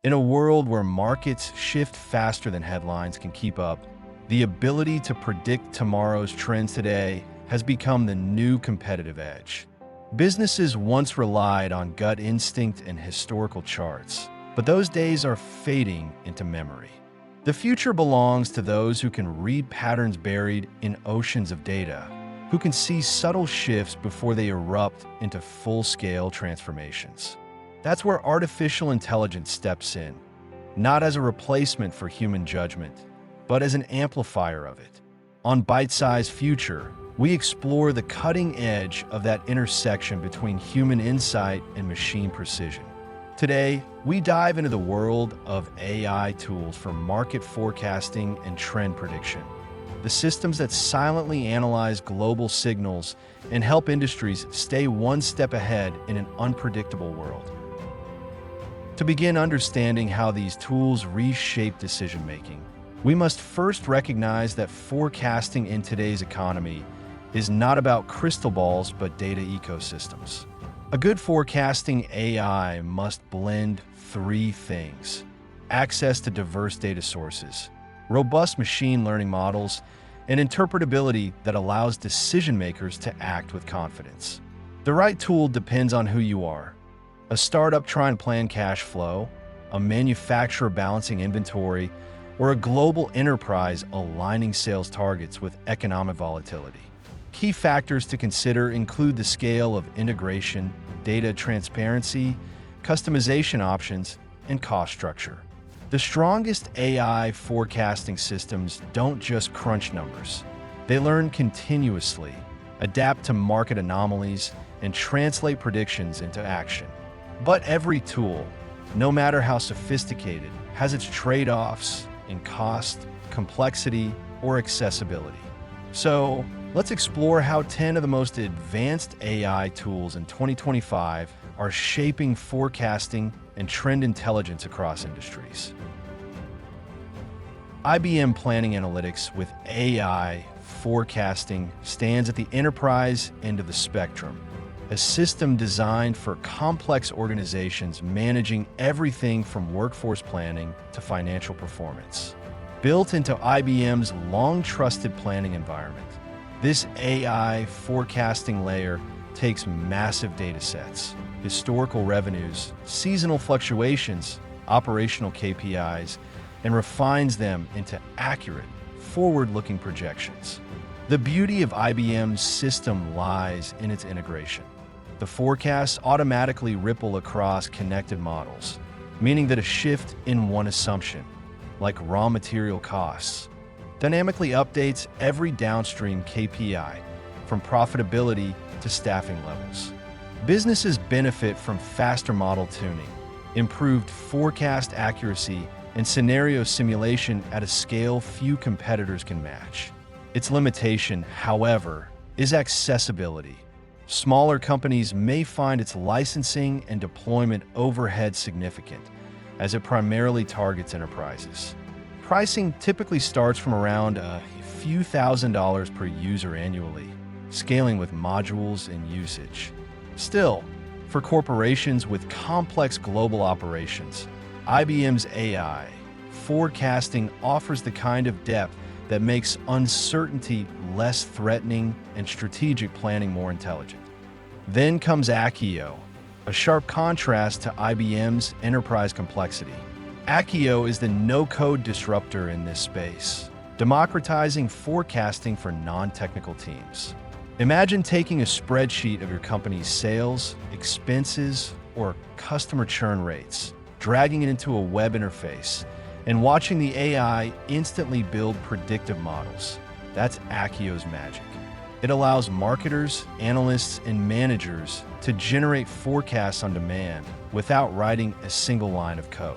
In a world where markets shift faster than headlines can keep up, the ability to predict tomorrow's trends today has become the new competitive edge. Businesses once relied on gut instinct and historical charts, but those days are fading into memory. The future belongs to those who can read patterns buried in oceans of data, who can see subtle shifts before they erupt into full-scale transformations. That's where artificial intelligence steps in, not as a replacement for human judgment, but as an amplifier of it. On Bite-Sized Future, we explore the cutting edge of that intersection between human insight and machine precision. Today, we dive into the world of AI tools for market forecasting and trend prediction, the systems that silently analyze global signals and help industries stay one step ahead in an unpredictable world. To begin understanding how these tools reshape decision-making, we must first recognize that forecasting in today's economy is not about crystal balls but data ecosystems. A good forecasting AI must blend three things: access to diverse data sources, robust machine learning models, and interpretability that allows decision makers to act with confidence. The right tool depends on who you are. A startup trying to plan cash flow, a manufacturer balancing inventory, or a global enterprise aligning sales targets with economic volatility. Key factors to consider include the scale of integration, data transparency, customization options, and cost structure. The strongest AI forecasting systems don't just crunch numbers. They learn continuously, adapt to market anomalies, and translate predictions into action. But every tool, no matter how sophisticated, has its trade-offs in cost, complexity, or accessibility. So, let's explore how 10 of the most advanced AI tools in 2025 are shaping forecasting and trend intelligence across industries. IBM Planning Analytics with AI forecasting stands at the enterprise end of the spectrum, a system designed for complex organizations managing everything from workforce planning to financial performance. Built into IBM's long-trusted planning environment, this AI forecasting layer takes massive data sets, historical revenues, seasonal fluctuations, operational KPIs, and refines them into accurate, forward-looking projections. The beauty of IBM's system lies in its integration. The forecasts automatically ripple across connected models, meaning that a shift in one assumption, like raw material costs, dynamically updates every downstream KPI, from profitability to staffing levels. Businesses benefit from faster model tuning, improved forecast accuracy, and scenario simulation at a scale few competitors can match. Its limitation, however, is accessibility. Smaller companies may find its licensing and deployment overhead significant, as it primarily targets enterprises. Pricing typically starts from around a few $1,000s per user annually, scaling with modules and usage. Still, for corporations with complex global operations, IBM's AI forecasting offers the kind of depth that makes uncertainty less threatening and strategic planning more intelligent. Then comes Accio, a sharp contrast to IBM's enterprise complexity. Accio is the no-code disruptor in this space, democratizing forecasting for non-technical teams. Imagine taking a spreadsheet of your company's sales, expenses, or customer churn rates, dragging it into a web interface, and watching the AI instantly build predictive models. That's Accio's magic. It allows marketers, analysts, and managers to generate forecasts on demand without writing a single line of code.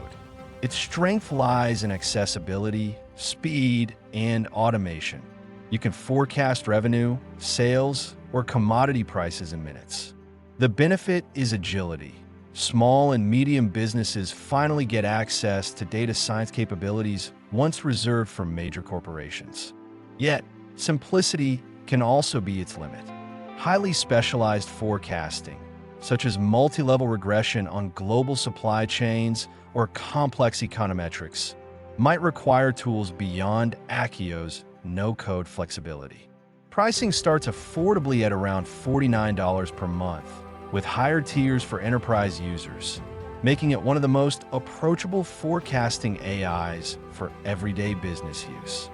Its strength lies in accessibility, speed, and automation. You can forecast revenue, sales, or commodity prices in minutes. The benefit is agility. Small and medium businesses finally get access to data science capabilities once reserved for major corporations. Yet, simplicity can also be its limit. Highly specialized forecasting, such as multi-level regression on global supply chains or complex econometrics might require tools beyond Acchio's no-code flexibility. Pricing starts affordably at around $49 per month, with higher tiers for enterprise users, making it one of the most approachable forecasting AIs for everyday business use.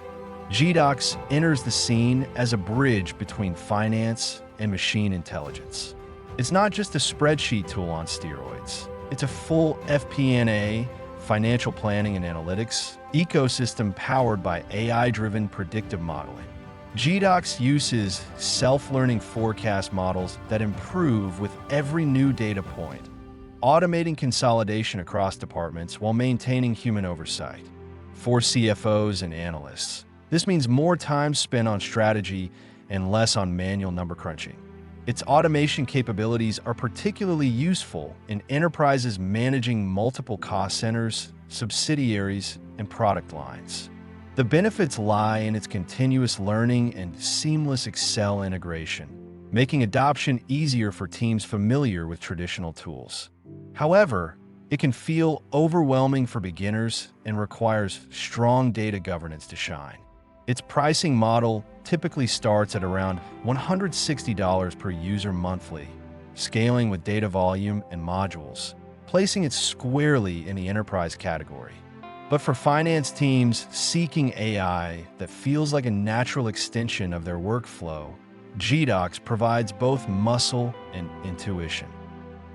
GDocs enters the scene as a bridge between finance and machine intelligence. It's not just a spreadsheet tool on steroids. It's a full FP&A, financial planning and analytics, ecosystem powered by AI-driven predictive modeling. GDocs uses self-learning forecast models that improve with every new data point, automating consolidation across departments while maintaining human oversight. For CFOs and analysts, this means more time spent on strategy and less on manual number crunching. Its automation capabilities are particularly useful in enterprises managing multiple cost centers, subsidiaries, and product lines. The benefits lie in its continuous learning and seamless Excel integration, making adoption easier for teams familiar with traditional tools. However, it can feel overwhelming for beginners and requires strong data governance to shine. Its pricing model typically starts at around $160 per user monthly, scaling with data volume and modules, placing it squarely in the enterprise category. But for finance teams seeking AI that feels like a natural extension of their workflow, GDocs provides both muscle and intuition.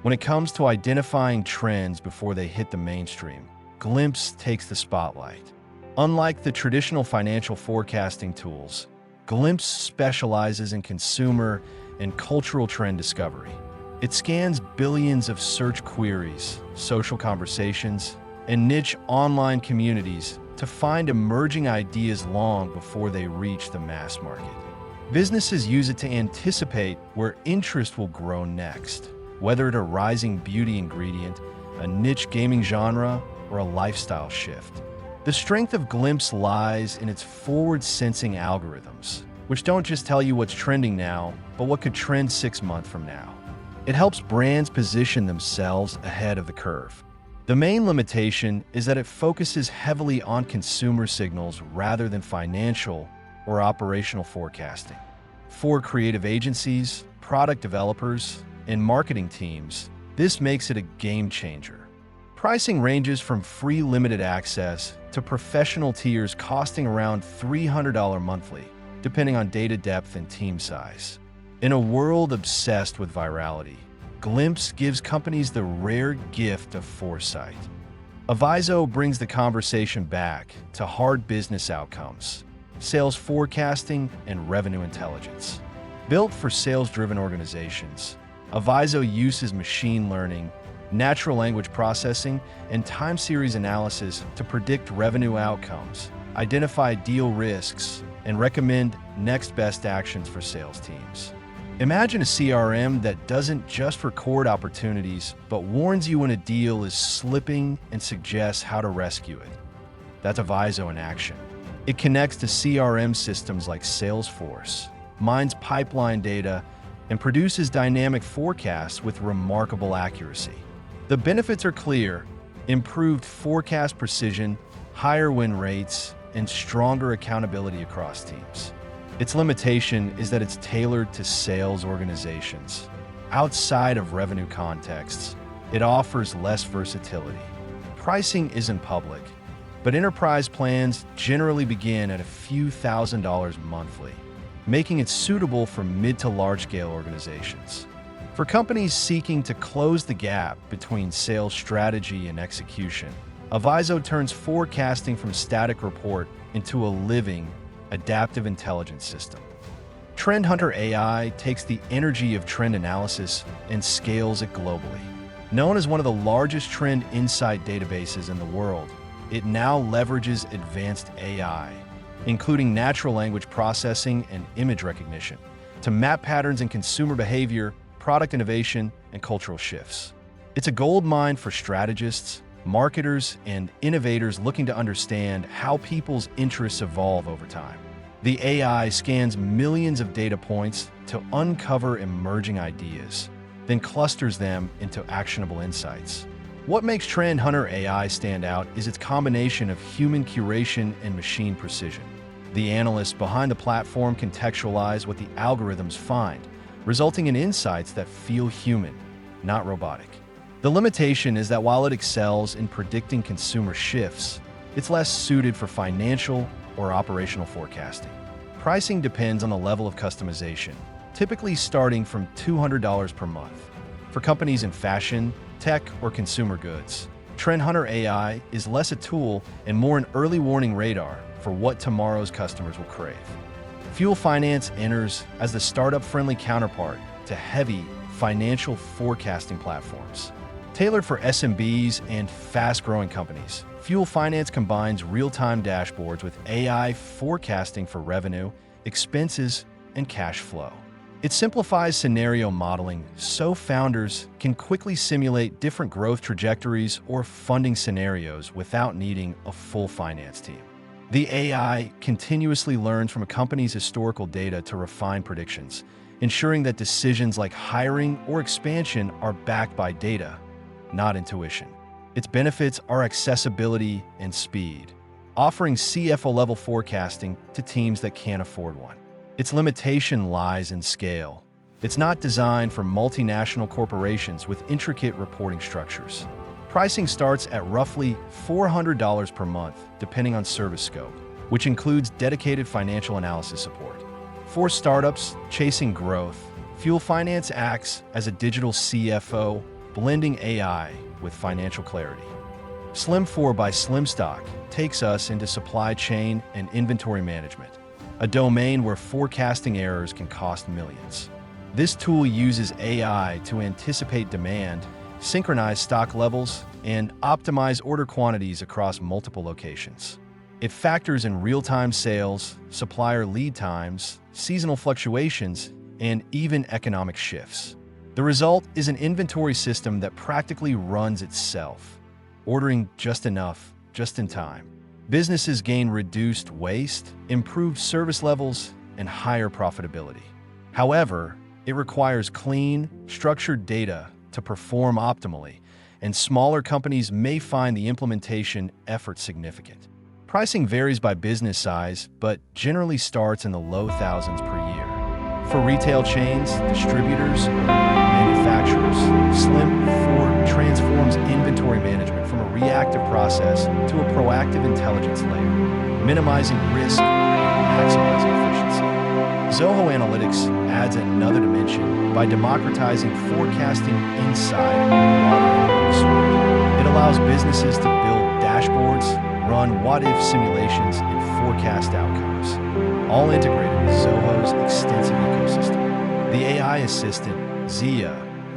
When it comes to identifying trends before they hit the mainstream, Glimpse takes the spotlight. Unlike the traditional financial forecasting tools, Glimpse specializes in consumer and cultural trend discovery. It scans billions of search queries, social conversations, and niche online communities to find emerging ideas long before they reach the mass market. Businesses use it to anticipate where interest will grow next, whether it's a rising beauty ingredient, a niche gaming genre, or a lifestyle shift. The strength of Glimpse lies in its forward-sensing algorithms, which don't just tell you what's trending now, but what could trend 6 months from now. It helps brands position themselves ahead of the curve. The main limitation is that it focuses heavily on consumer signals rather than financial or operational forecasting. For creative agencies, product developers, and marketing teams, this makes it a game changer. Pricing ranges from free limited access to professional tiers costing around $300 monthly, depending on data depth and team size. In a world obsessed with virality, Glimpse gives companies the rare gift of foresight. Aviso brings the conversation back to hard business outcomes, sales forecasting, and revenue intelligence. Built for sales-driven organizations, Aviso uses machine learning, natural language processing, and time series analysis to predict revenue outcomes, identify deal risks, and recommend next best actions for sales teams. Imagine a CRM that doesn't just record opportunities, but warns you when a deal is slipping and suggests how to rescue it. That's Aviso in action. It connects to CRM systems like Salesforce, mines pipeline data, and produces dynamic forecasts with remarkable accuracy. The benefits are clear: improved forecast precision, higher win rates, and stronger accountability across teams. Its limitation is that it's tailored to sales organizations. Outside of revenue contexts, it offers less versatility. Pricing isn't public, but enterprise plans generally begin at a few $1,000s monthly, making it suitable for mid to large-scale organizations. For companies seeking to close the gap between sales strategy and execution, Aviso turns forecasting from static report into a living, adaptive intelligence system. Trend Hunter AI takes the energy of trend analysis and scales it globally. Known as one of the largest trend insight databases in the world, it now leverages advanced AI, including natural language processing and image recognition, to map patterns in consumer behavior, product innovation, and cultural shifts. It's a goldmine for strategists, marketers, and innovators looking to understand how people's interests evolve over time. The AI scans millions of data points to uncover emerging ideas, then clusters them into actionable insights. What makes Trend Hunter AI stand out is its combination of human curation and machine precision. The analysts behind the platform contextualize what the algorithms find, resulting in insights that feel human, not robotic. The limitation is that while it excels in predicting consumer shifts, it's less suited for financial or operational forecasting. Pricing depends on the level of customization, typically starting from $200 per month. For companies in fashion, tech, or consumer goods, Trend Hunter AI is less a tool and more an early warning radar for what tomorrow's customers will crave. Fuel Finance enters as the startup-friendly counterpart to heavy financial forecasting platforms. Tailored for SMBs and fast-growing companies, Fuel Finance combines real-time dashboards with AI forecasting for revenue, expenses, and cash flow. It simplifies scenario modeling so founders can quickly simulate different growth trajectories or funding scenarios without needing a full finance team. The AI continuously learns from a company's historical data to refine predictions, ensuring that decisions like hiring or expansion are backed by data, not intuition. Its benefits are accessibility and speed, offering CFO-level forecasting to teams that can't afford one. Its limitation lies in scale. It's not designed for multinational corporations with intricate reporting structures. Pricing starts at roughly $400 per month, depending on service scope, which includes dedicated financial analysis support. For startups chasing growth, Fuel Finance acts as a digital CFO, blending AI with financial clarity. Slim4 by Slimstock takes us into supply chain and inventory management, a domain where forecasting errors can cost millions. This tool uses AI to anticipate demand, synchronize stock levels, and optimize order quantities across multiple locations. It factors in real-time sales, supplier lead times, seasonal fluctuations, and even economic shifts. The result is an inventory system that practically runs itself, ordering just enough, just in time. Businesses gain reduced waste, improved service levels, and higher profitability. However, it requires clean, structured data to perform optimally, and smaller companies may find the implementation effort significant. Pricing varies by business size, but generally starts in the low thousands per year. For retail chains, distributors, or manufacturers, Slim4 transforms inventory management from a reactive process to a proactive intelligence layer, minimizing risk and maximizing efficiency. Zoho Analytics adds another dimension by democratizing forecasting inside the broader analytics suite. It allows businesses to build dashboards, run what-if simulations, and forecast outcomes, all integrated with Zoho's extensive ecosystem. The AI assistant, Zia,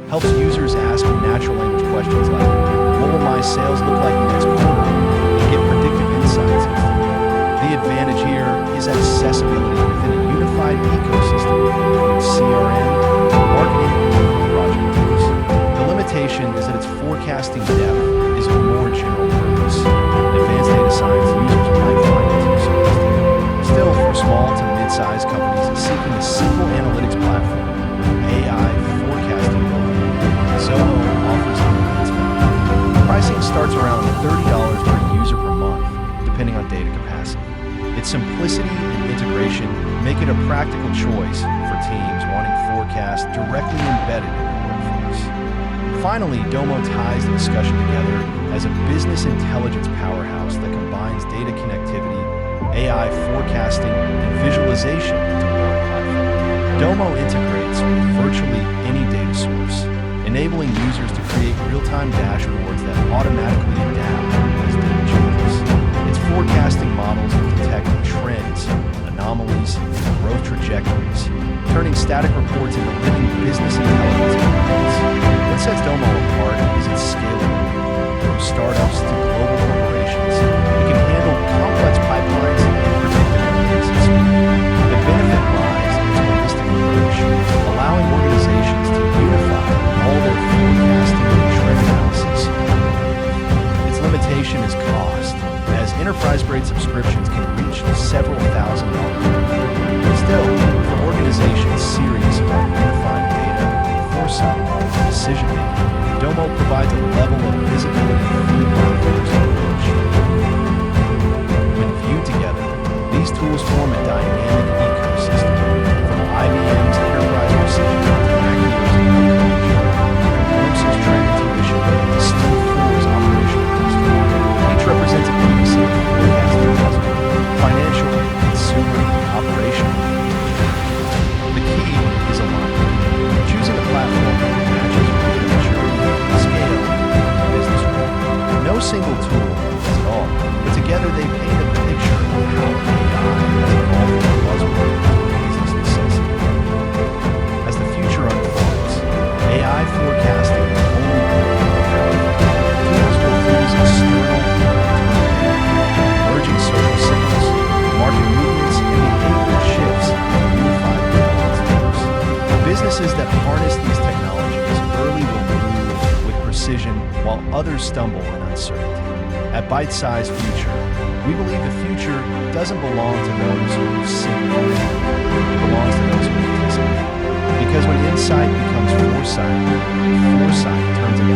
helps users ask natural language questions like, what will my sales look like next quarter, and get predictive insights instantly. The advantage here is accessibility within a unified ecosystem, including CRM, marketing, and project teams. The limitation is that its forecasting depth is more general purpose. Advanced data science users might find it too sophisticated. Still, for small to mid-sized companies seeking a simple analytics platform with AI forecasting built in, Zoho offers an immense value. Pricing starts around $30 per user per month, depending on data capacity. Its simplicity and integration make it a practical choice for teams wanting forecasts directly embedded in their workflows. Finally, Domo ties the discussion together as a business intelligence powerhouse that combines data connectivity, AI forecasting, and visualization into one platform. Domo integrates with virtually any data source, enabling users to create real-time dashboards that automatically adapt as data changes. Its forecasting models can detect trends, anomalies, and growth trajectories, turning static reports into living business intelligence environments. What sets Domo apart is its scalability. From startups to global corporations, it can handle complex pipelines and predictive analytics at speed. The benefit lies in its holistic approach, allowing organizations to unify all their forecasting and trend analysis. Its limitation is cost, as enterprise-grade subscriptions can reach several $1,000s. Still, for organizations serious about unifying data, foresight, decision-making, Domo provides a level of visibility few platforms can reach. When viewed together, these tools form a dynamic ecosystem, from IBM's enterprise precision to Actio's no-code, Glimpse's trend intuition to Steve Ford's operational wisdom. Each represents a piece of the forecasting puzzle, financial, consumer, operational. The key is alignment. Choosing a platform that matches with your maturity, scale, and business growth. No single tool does it all, but together they paint a picture of how AI has evolved from a buzzword to a business necessity. As the future unfolds, AI forecasting will only grow more powerful. Tools will fuse external and internal data, emerging social signals, market movements, and behavioral shifts into unified performance layers. Businesses that harness these technologies early will move with precision, while others stumble in uncertainty. At Bite-Sized Future, we believe the future doesn't belong to those who simulate, it belongs to those who anticipate. Because when insight becomes foresight, and foresight turns into